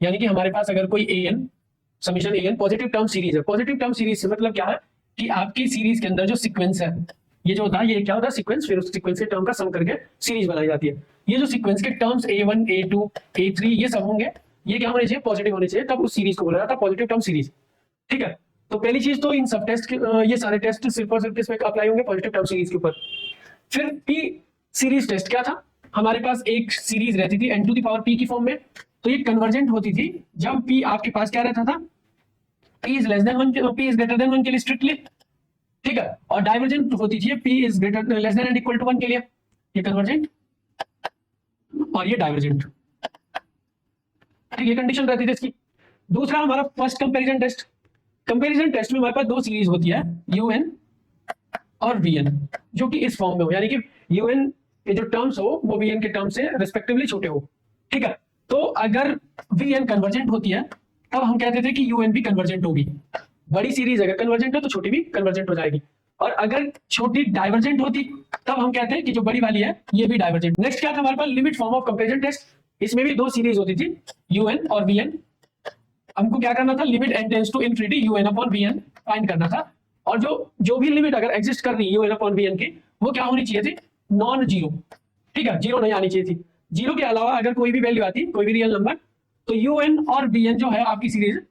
यानी कि हमारे पास अगर कोई A N summation A N positive term series है, पॉजिटिव टर्म सीरीज से मतलब क्या है कि आपकी सीरीज के अंदर जो सीक्वेंस है, ये जो होता है ये क्या होता है सीक्वेंस, फिर उस सीक्वेंस के टर्म का सम करके सीरीज बनाई जाती है। ये जो सीक्वेंस के टर्म्स A1 A2 A3 ये सब होंगे, ये क्या होने चाहिए, पॉजिटिव होने चाहिए, तब उस सीरीज को बोला जाता है पॉजिटिव टर्म सीरीज। ठीक है, तो पहली चीज तो इन सब टेस्ट ये सारे टेस्ट सिर्फ और सिर्फ किस पे अप्लाई होंगे, पॉजिटिव टर्म सीरीज के ऊपर। फिर पी सीरीज टेस्ट क्या था, हमारे पास एक सीरीज रहती थी n to the power p की फॉर्म में, तो ये कन्वर्जेंट होती थी जब p आपके पास क्या रहता था, p is less than 1, p is greater than 1 के लिए स्ट्रिक्टली। ठीक है, और डाइवर्जेंट होती थी p is greater less than and equal to 1 के लिए, ये कन्वर्जेंट और ये डाइवर्जेंट। ठीक है, कंडीशन रहती थी इसकी। दूसरा हमारा first comparison test. Comparison test में हमारे पास दो सीरीज होती है, un और vn, जो कि इस फॉर्म में हो, यानी कि un के जो टर्म्स हो वो vn के टर्म से रिस्पेक्टिवली छोटे हो। ठीक है, तो अगर vn कन्वर्जेंट होती है तब हम कहते थे कि un भी कन्वर्जेंट होगी। बड़ी सीरीज अगर कन्वर्जेंट हो तो छोटी भी कन्वर्जेंट हो जाएगी, और अगर छोटी डाइवर्जेंट होती तब हम कहते हैं कि जो बड़ी वाली है ये भी डाइवर्जेंट। नेक्स्ट क्या था हमारे पास, limit form of comparison test. इसमें भी दो सीरीज होती थी, un और vn। हमको क्या करना था, limit n tends to infinity un upon vn find करना था, और जो भी लिमिट अगर एग्जिस्ट कर रही है un अपॉन vn की, वो क्या होनी चाहिए थी, नॉन जीरो। ठीक है, जीरो नहीं आनी चाहिए थी। जीरो के अलावा अगर कोई भी वैल्यू आती, कोई भी रियल नंबर, तो un और vn जो है आपकी सीरीज,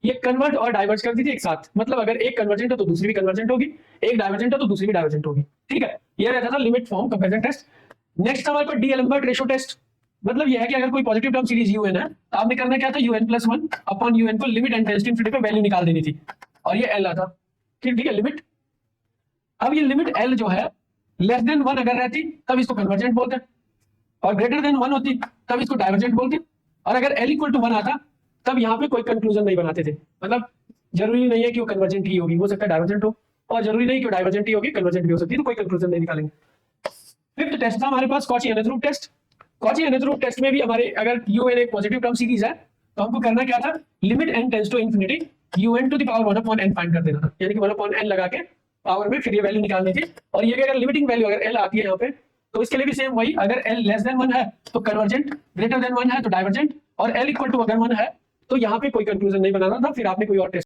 ये कन्वर्ट और डाइवर्ज करती थी एक साथ। मतलब अगर एक कन्वर्जेंट हो तो दूसरी भी कन्वर्जेंट होगी, एक डाइवर्जेंट हो तो दूसरी भी डाइवर्जेंट होगी। ठीक है, ये रहता था limit form comparison test. Next हमारे पास डी-एल्बर्ट रेशियो टेस्ट। मतलब ये है कि अगर कोई पॉजिटिव टर्म सीरीज un है तो आपने करना क्या था, un प्लस 1 अपॉन un को limit n tends to infinity पे वैल्यू निकाल देनी थी, और ये l आता। ठीक है, लिमिट। अब ये लिमिट l जो है लेस देन 1 अगर रहती तब इसको कन्वर्जेंट बोलते हैं, और ग्रेटर देन 1 होती तब इसको डाइवर्जेंट बोलते हैं, और अगर l इक्वल टू 1 आता तब यहाँ पे कोई कंक्लूजन नहीं बनाते थे। मतलब जरूरी नहीं है कि वो कन्वर्जेंट ही होगी, हो सकता है डाइवर्जेंट हो, और जरूरी नहीं कि वो डाइवर्जेंट ही होगी, कन्वर्जेंट भी हो सकती है, तो कोई कंक्लूजन नहीं निकालेंगे। फिफ्थ टेस्ट था हमारे पास कॉची-एनथ-रूट टेस्ट। कॉची-एनथ-रूट टेस्ट में भी हमारे अगर un एक पॉजिटिव टर्म सीरीज है तो हमको करना क्या था, limit n tends to infinity un to the power 1 upon n find कर देना था, यानी कि 1 अपॉन n लगा के पावर में फिर ये वैल्यू निकालनी थी। और ये भी अगर लिमिटिंग वैल्यू अगर l आती है यहाँ पे, तो इसके लिए भी सेम वही, अगर l लेस देन 1 है तो कन्वर्जेंट, ग्रेटर देन 1 है तो डाइवर्जेंट, और l इक्वल टू अगर 1 है तो यहाँ पे कोई कंक्लूजन नहीं बनाना था, फिर आपने कोई और टेस्ट